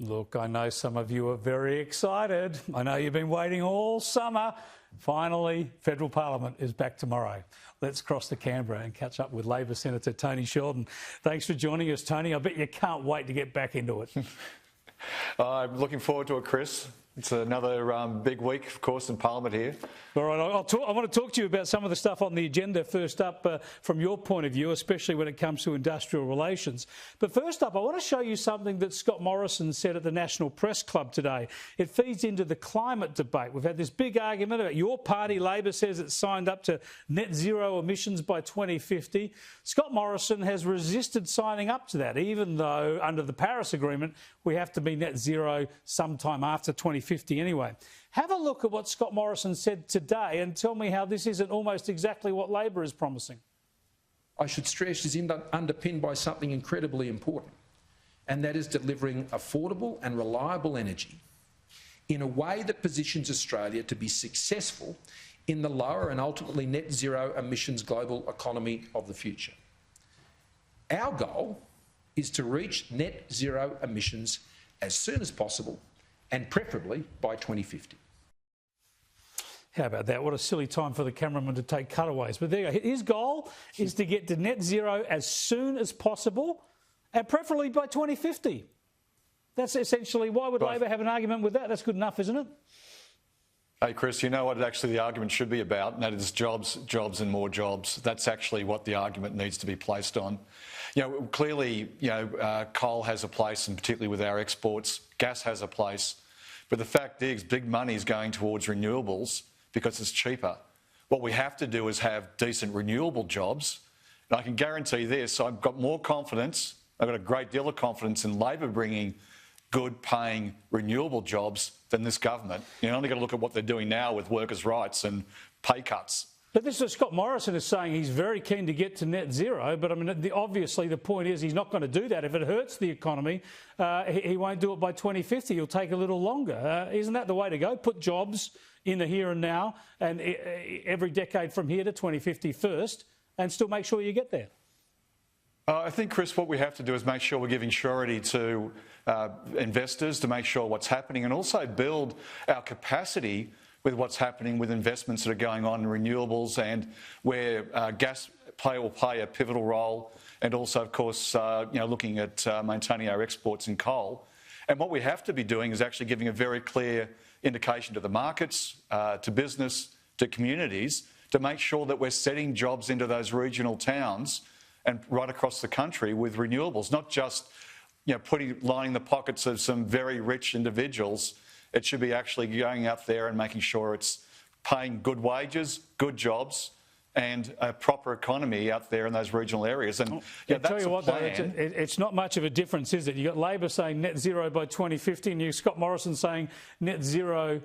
Look, I know some of you are very excited. I know you've been waiting all summer. Finally, federal parliament is back tomorrow. Let's cross to Canberra and catch up with Labor Senator Tony Sheldon. Thanks for joining us, Tony. I bet you can't wait to get back into it. I'm looking forward to it, Chris. It's another big week, of course, in Parliament here. All right, I want to talk to you about some of the stuff on the agenda. First up, from your point of view, especially when it comes to industrial relations. But first up, I want to show you something that Scott Morrison said at the National Press Club today. It feeds into the climate debate. We've had this big argument about your party, Labor, says it's signed up to net zero emissions by 2050. Scott Morrison has resisted signing up to that, even though under the Paris Agreement, we have to be net zero sometime after 2050 anyway. Have a look at what Scott Morrison said today and tell me how this isn't almost exactly what Labor is promising. I should stress is underpinned by something incredibly important, and that is delivering affordable and reliable energy in a way that positions Australia to be successful in the lower and ultimately net zero emissions global economy of the future. Our goal is to reach net zero emissions as soon as possible and preferably by 2050. How about that? What a silly time for the cameraman to take cutaways. But there you go. His goal is to get to net zero as soon as possible and preferably by 2050. That's essentially, why would Labor have an argument with that? That's good enough, isn't it? Hey, Chris, you know what actually the argument should be about, and that is jobs, jobs and more jobs. That's actually what the argument needs to be placed on. You know, clearly, coal has a place, and particularly with our exports, gas has a place. But the fact is, big money is going towards renewables because it's cheaper. What we have to do is have decent renewable jobs. And I can guarantee this, I've got more confidence, I've got a great deal of confidence in Labor bringing good paying renewable jobs than this government. You only got to look at what they're doing now with workers' rights and pay cuts. But this is Scott Morrison is saying he's very keen to get to net zero, but I mean, obviously the point is he's not going to do that. If it hurts the economy, he won't do it by 2050. He'll take a little longer. Isn't that the way to go? Put jobs in the here and now and every decade from here to 2050 first and still make sure you get there. I think, Chris, what we have to do is make sure we're giving surety to investors to make sure what's happening and also build our capacity with what's happening with investments that are going on in renewables and where gas will play a pivotal role, and also, of course, looking at maintaining our exports in coal. And what we have to be doing is actually giving a very clear indication to the markets, to business, to communities, to make sure that we're setting jobs into those regional towns and right across the country with renewables, not just lining the pockets of some very rich individuals. It should be actually going out there and making sure it's paying good wages, good jobs, and a proper economy out there in those regional areas. And that's tell you what, though, it's not much of a difference, is it? You've got Labor saying net zero by 2050 and you've Scott Morrison saying net zero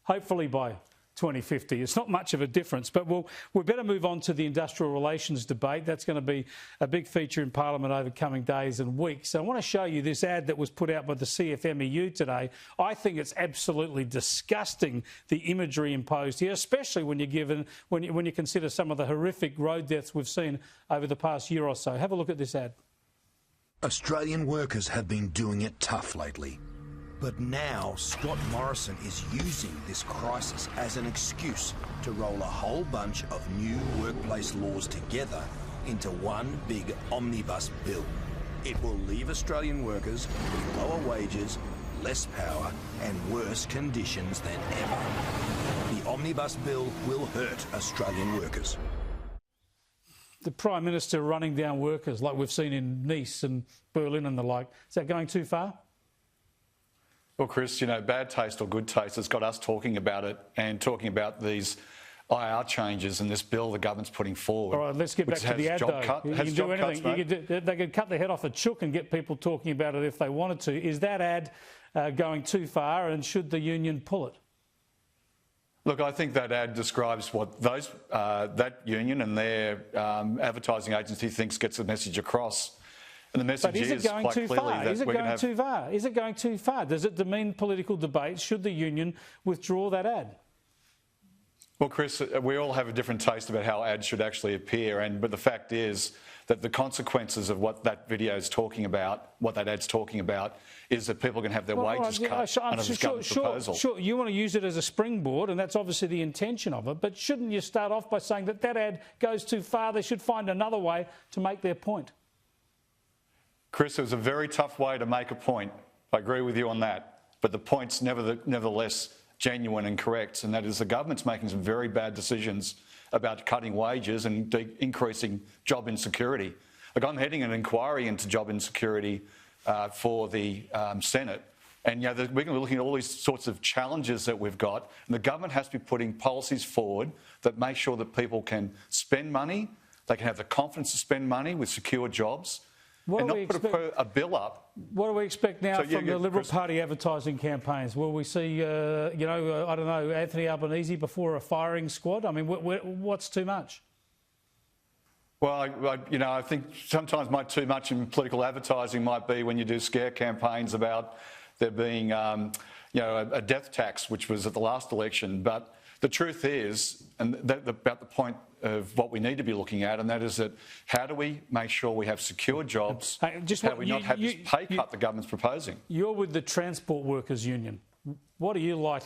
hopefully by 2050. It's not much of a difference, but we better move on to the industrial relations debate. That's going to be a big feature in Parliament over coming days and weeks. So I want to show you this ad that was put out by the CFMEU today. I think it's absolutely disgusting, the imagery imposed here, especially when you consider some of the horrific road deaths we've seen over the past year or so. Have a look at this ad. Australian workers have been doing it tough lately. But now Scott Morrison is using this crisis as an excuse to roll a whole bunch of new workplace laws together into one big omnibus bill. It will leave Australian workers with lower wages, less power and worse conditions than ever. The omnibus bill will hurt Australian workers. The Prime Minister running down workers like we've seen in Nice and Berlin and the like. Is that going too far? Well, Chris, bad taste or good taste has got us talking about it and talking about these IR changes and this bill the government's putting forward. All right, let's get back to the ad, though. You can do anything. They could cut the head off a chook and get people talking about it if they wanted to. Is that ad going too far, and should the union pull it? Look, I think that ad describes what that union and their advertising agency thinks gets the message across. And the message is quite clearly that Is it going too far? Is it going too far? Does it demean political debate? Should the union withdraw that ad? Well, Chris, we all have a different taste about how ads should actually appear, but the fact is that the consequences of what that video is talking about, what that ad's talking about, is that people are going to have their wages cut under this government proposal. Sure, you want to use it as a springboard, and that's obviously the intention of it, but shouldn't you start off by saying that that ad goes too far? They should find another way to make their point. Chris, it was a very tough way to make a point. I agree with you on that. But the point's nevertheless genuine and correct, and that is the government's making some very bad decisions about cutting wages and increasing job insecurity. Like, I'm heading an inquiry into job insecurity for the Senate, and we're going to be looking at all these sorts of challenges that we've got, and the government has to be putting policies forward that make sure that people can spend money, they can have the confidence to spend money with secure jobs, and not put a bill up. What do we expect now from the Liberal Party advertising campaigns? Will we see, I don't know, Anthony Albanese before a firing squad? I mean, what's too much? Well, I think sometimes too much in political advertising might be when you do scare campaigns about there being, a death tax, which was at the last election. But the truth is, and about the point of what we need to be looking at, and that is that how do we make sure we have secure jobs? How do we not have this pay cut the government's proposing? You're with the Transport Workers Union. What do you like?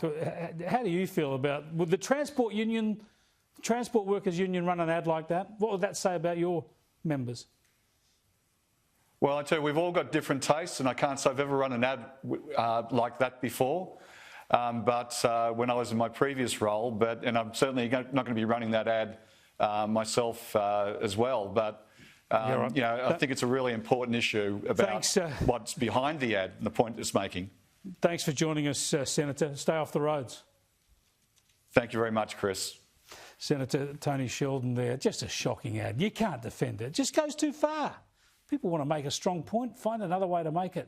How do you feel about, would the Transport Workers Union run an ad like that? What would that say about your members? Well, I tell you, we've all got different tastes, and I can't say I've ever run an ad like that before. But when I was in my previous role, and I'm certainly not going to be running that ad myself as well. But I think it's a really important issue about what's behind the ad and the point it's making. Thanks for joining us, Senator. Stay off the roads. Thank you very much, Chris. Senator Tony Sheldon there. Just a shocking ad. You can't defend it. It just goes too far. People want to make a strong point. Find another way to make it.